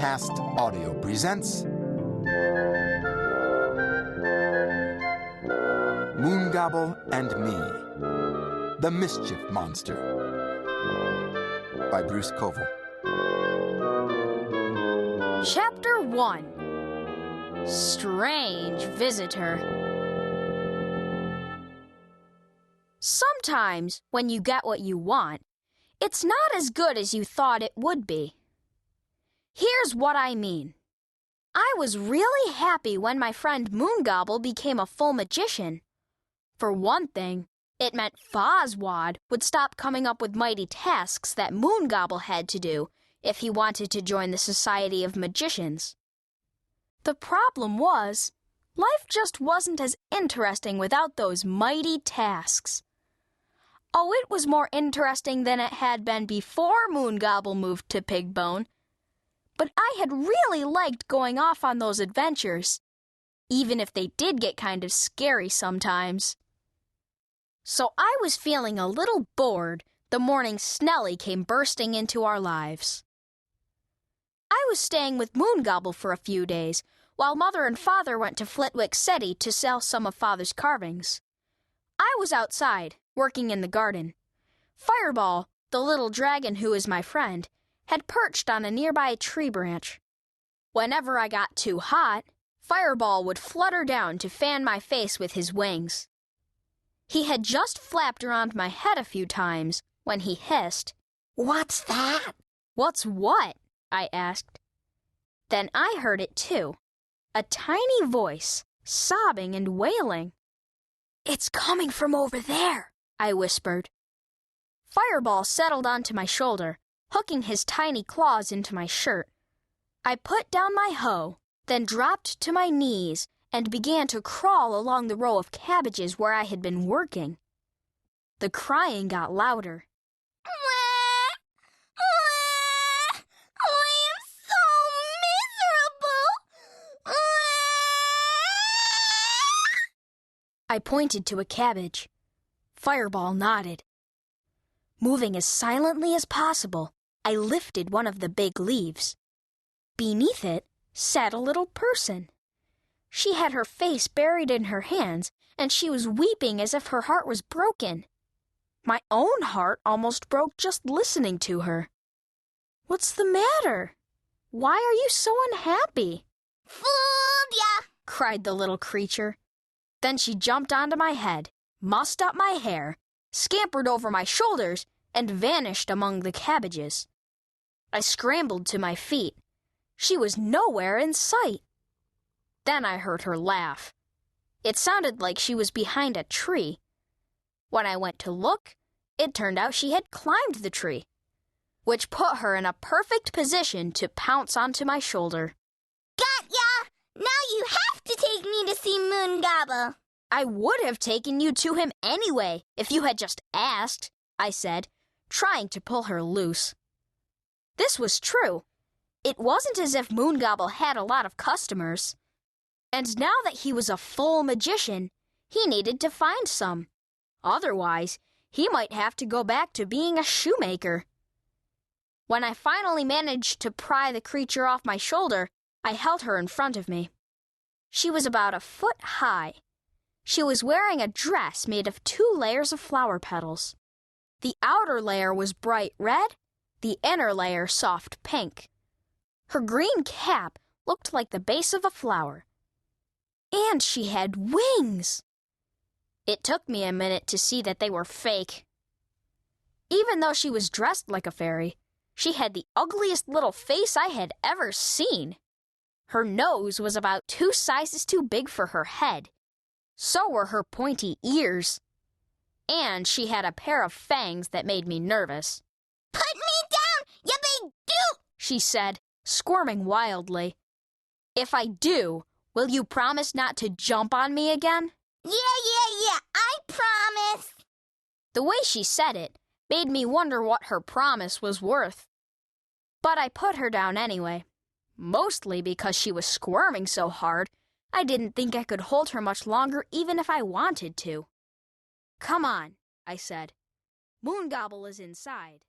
Cast Audio presents Moongobble and Me, The Mischief Monster by Bruce Coville. Chapter 1. Strange Visitor. Sometimes, when you get what you want, it's not as good as you thought it would be. Here's what I mean. I was really happy when my friend Moongobble became a full magician. For one thing, it meant Foswad would stop coming up with mighty tasks that Moongobble had to do if he wanted to join the Society of Magicians. The problem was, life just wasn't as interesting without those mighty tasks. Oh, it was more interesting than it had been before Moongobble moved to Pigbone. But I had really liked going off on those adventures, even if they did get kind of scary sometimes. So I was feeling a little bored the morning Snelly came bursting into our lives. I was staying with Moongobble for a few days, while Mother and Father went to Flitwick City to sell some of Father's carvings. I was outside, working in the garden. Fireball, the little dragon who is my friend, had perched on a nearby tree branch. Whenever I got too hot, Fireball would flutter down to fan my face with his wings. He had just flapped around my head a few times when he hissed, "What's that?" "What's what?" I asked. Then I heard it too, a tiny voice, sobbing and wailing. "It's coming from over there," I whispered. Fireball settled onto my shoulder, hooking his tiny claws into my shirt. I put down my hoe, then dropped to my knees and began to crawl along the row of cabbages where I had been working. The crying got louder. I am so miserable! I pointed to a cabbage. Fireball nodded. Moving as silently as possible, I lifted one of the big leaves. Beneath it sat a little person. She had her face buried in her hands, and she was weeping as if her heart was broken. My own heart almost broke just listening to her. "What's the matter? Why are you so unhappy?" "Fooled ya!" cried the little creature. Then she jumped onto my head, mussed up my hair, scampered over my shoulders, and vanished among the cabbages. I scrambled to my feet. She was nowhere in sight. Then I heard her laugh. It sounded like she was behind a tree. When I went to look, it turned out she had climbed the tree, which put her in a perfect position to pounce onto my shoulder. "Got ya! Now you have to take me to see Moongobble." "I would have taken you to him anyway, if you had just asked," I said, trying to pull her loose. This was true. It wasn't as if Moongobble had a lot of customers. And now that he was a full magician, he needed to find some. Otherwise, he might have to go back to being a shoemaker. When I finally managed to pry the creature off my shoulder, I held her in front of me. She was about a foot high. She was wearing a dress made of 2 layers of flower petals. The outer layer was bright red, the inner layer soft pink. Her green cap looked like the base of a flower. And she had wings! It took me a minute to see that they were fake. Even though she was dressed like a fairy, she had the ugliest little face I had ever seen. Her nose was about 2 sizes too big for her head. So were her pointy ears. And she had a pair of fangs that made me nervous. "Put me down, you big doot!" she said, squirming wildly. "If I do, will you promise not to jump on me again?" Yeah, I promise." The way she said it made me wonder what her promise was worth. But I put her down anyway, mostly because she was squirming so hard, I didn't think I could hold her much longer even if I wanted to. "Come on," I said. "Moongobble is inside."